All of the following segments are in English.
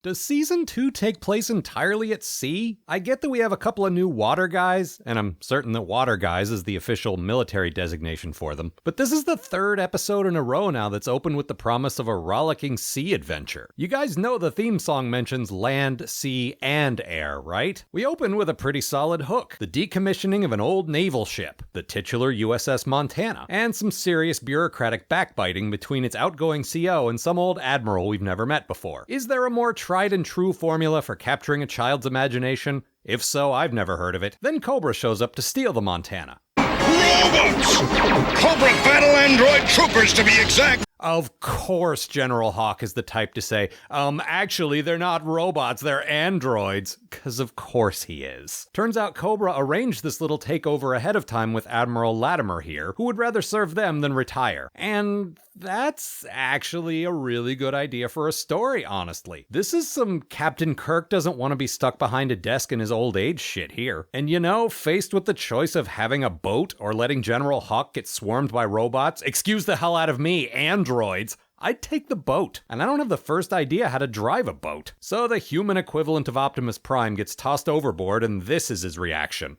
Does Season 2 take place entirely at sea? I get that we have a couple of new water guys, and I'm certain that water guys is the official military designation for them, but this is the third episode in a row now that's opened with the promise of a rollicking sea adventure. You guys know the theme song mentions land, sea, and air, right? We open with a pretty solid hook, the decommissioning of an old naval ship, the titular USS Montana, and some serious bureaucratic backbiting between its outgoing CO and some old admiral we've never met before. Is there a more tried and true formula for capturing a child's imagination? If so, I've never heard of it. Then Cobra shows up to steal the Montana. Robots! Cobra battle android troopers, to be exact! Of course General Hawk is the type to say, actually they're not robots, they're androids. 'Cause of course he is. Turns out Cobra arranged this little takeover ahead of time with Admiral Latimer here, who would rather serve them than retire. And that's actually a really good idea for a story, honestly. This is some Captain Kirk doesn't want to be stuck behind a desk in his old age shit here. And you know, faced with the choice of having a boat or letting General Hawk get swarmed by robots, excuse the hell out of me, androids, I'd take the boat, and I don't have the first idea how to drive a boat. So the human equivalent of Optimus Prime gets tossed overboard, and this is his reaction.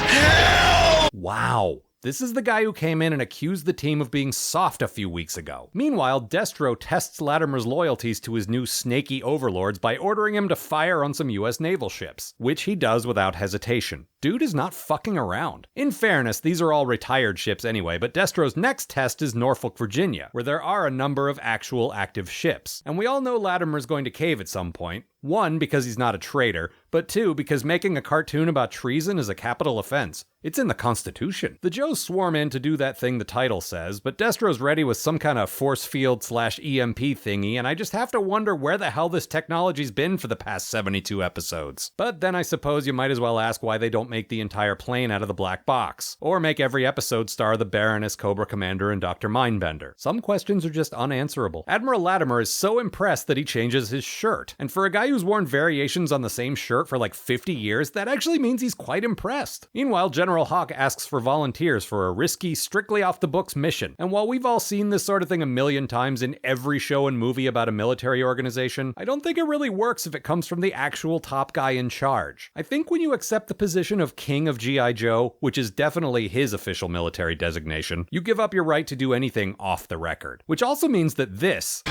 Help! Wow. This is the guy who came in and accused the team of being soft a few weeks ago. Meanwhile, Destro tests Latimer's loyalties to his new snaky overlords by ordering him to fire on some US naval ships, which he does without hesitation. Dude is not fucking around. In fairness, these are all retired ships anyway, but Destro's next test is Norfolk, Virginia, where there are a number of actual active ships. And we all know Latimer's going to cave at some point. One, because he's not a traitor, but two, because making a cartoon about treason is a capital offense. It's in the Constitution. The Joes swarm in to do that thing the title says, but Destro's ready with some kind of force field / EMP thingy, and I just have to wonder where the hell this technology's been for the past 72 episodes. But then I suppose you might as well ask why they don't make the entire plane out of the black box, or make every episode star the Baroness, Cobra Commander, and Dr. Mindbender. Some questions are just unanswerable. Admiral Latimer is so impressed that he changes his shirt, and for a guy who's worn variations on the same shirt for like 50 years, that actually means he's quite impressed. Meanwhile, General Hawk asks for volunteers for a risky, strictly off-the-books mission, and while we've all seen this sort of thing a million times in every show and movie about a military organization, I don't think it really works if it comes from the actual top guy in charge. I think when you accept the position of King of G.I. Joe, which is definitely his official military designation, you give up your right to do anything off the record. Which also means that this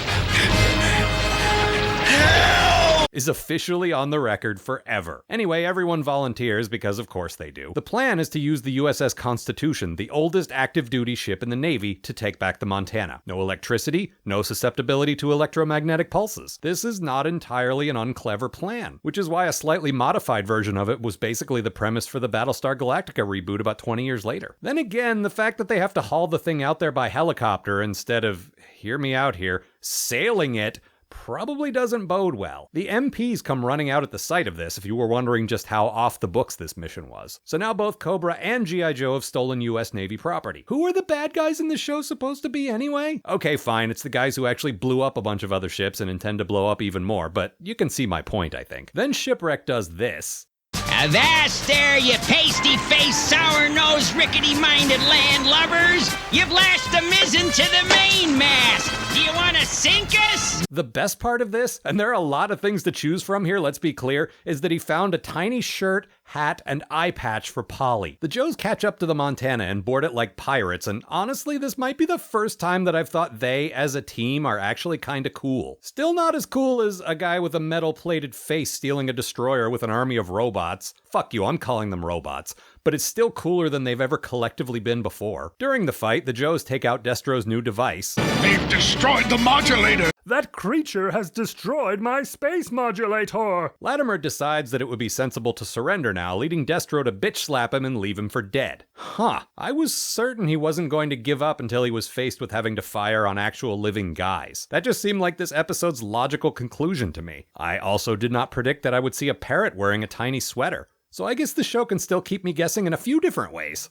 is officially on the record forever. Anyway, everyone volunteers because of course they do. The plan is to use the USS Constitution, the oldest active duty ship in the Navy, to take back the Montana. No electricity, no susceptibility to electromagnetic pulses. This is not entirely an unclever plan, which is why a slightly modified version of it was basically the premise for the Battlestar Galactica reboot about 20 years later. Then again, the fact that they have to haul the thing out there by helicopter instead of, hear me out here, sailing it, probably doesn't bode well. The MPs come running out at the sight of this, if you were wondering just how off the books this mission was. So now both Cobra and G.I. Joe have stolen US Navy property. Who are the bad guys in this show supposed to be anyway? Okay, fine, it's the guys who actually blew up a bunch of other ships and intend to blow up even more, but you can see my point, I think. Then Shipwreck does this. Avast there, you pasty-faced, sour-nosed, rickety-minded landlubbers! You've lashed the mizzen to the mainmast! Do you want to sink us? The best part of this, and there are a lot of things to choose from here, let's be clear, is that he found a tiny shirt, hat, and eye patch for Polly. The Joes catch up to the Montana and board it like pirates, and honestly, this might be the first time that I've thought they, as a team, are actually kinda cool. Still not as cool as a guy with a metal-plated face stealing a destroyer with an army of robots. Fuck you, I'm calling them robots. But it's still cooler than they've ever collectively been before. During the fight, the Joes take out Destro's new device. They've destroyed the modulator! That creature has destroyed my space modulator! Latimer decides that it would be sensible to surrender now, leading Destro to bitch slap him and leave him for dead. Huh, I was certain he wasn't going to give up until he was faced with having to fire on actual living guys. That just seemed like this episode's logical conclusion to me. I also did not predict that I would see a parrot wearing a tiny sweater. So I guess the show can still keep me guessing in a few different ways.